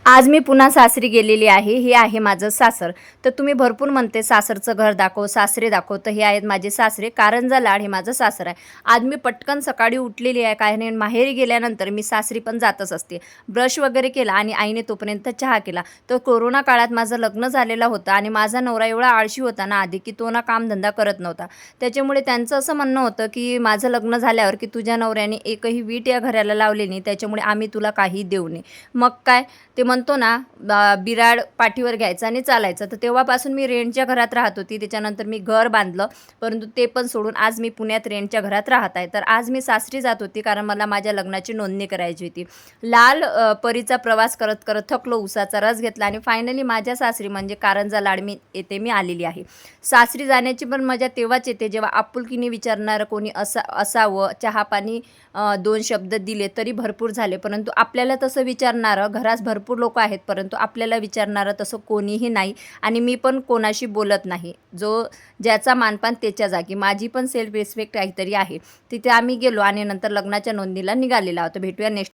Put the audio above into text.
आज मी पुन्हा सासरी गेलेली आहे. हे आहे माझं सासर. तर तुम्ही भरपूर म्हणते सासरचं घर दाखव, सासरे दाखव. तर हे आहेत माझे सासरे. कारंजा लाड हे माझं सासर आहे. आज मी पटकन सकाळी उठलेली आहे. काय नाही माहेरी गेल्यानंतर मी सासरी पण जातच असते. ब्रश वगैरे केला आणि आईने तोपर्यंत चहा केला. तर कोरोना काळात माझं लग्न झालेलं होतं आणि माझा नवरा एवढा आळशी होता ना आधी, की तो ना कामधंदा करत नव्हता. त्याच्यामुळे त्यांचं असं म्हणणं होतं, की माझं लग्न झाल्यावर की तुझ्या नवऱ्याने एकही वीट या घराला लावली नाही, त्याच्यामुळे आम्ही तुला काही देऊ नये. मग काय ते म्हणतो ना बिराड पाठीवर घ्यायचं आणि चालायचं. तर तेव्हापासून मी रेंटच्या घरात राहत होती. त्याच्यानंतर मी घर बांधलं, परंतु ते पण सोडून आज मी पुण्यात रेंटच्या घरात राहत आहे. तर आज मी सासरी जात होती, कारण मला माझ्या लग्नाची नोंदणी करायची होती. लाल परीचा प्रवास करत करत थकलो, उसाचा रस घेतला आणि फायनली माझ्या सासरी म्हणजे कारंजा लाडमी येथे मी आलेली आहे. सासरी जाण्याची पण मजा तेव्हाच येते, जेव्हा आपुलकीने विचारणारं कोणी असावं. चहा-पाणी 2 शब्द दिले तरी भरपूर झाले. परंतु आपल्याला तसं विचारणारं घरात भरपूर लोकं आहेत, परंतु आपल्याला विचारणारं तसं कोणीही नाही आणि मी पण कोणाशी बोलत नाही. ज्याचा मानपान त्याच्या जागी. माझी पण सेल्फ रिस्पेक्ट काहीतरी आहे. तिथे आम्ही गेलो आणि नंतर लग्नाच्या नोंदणीला निघालेलो आहोत. भेटूया नेक्स्ट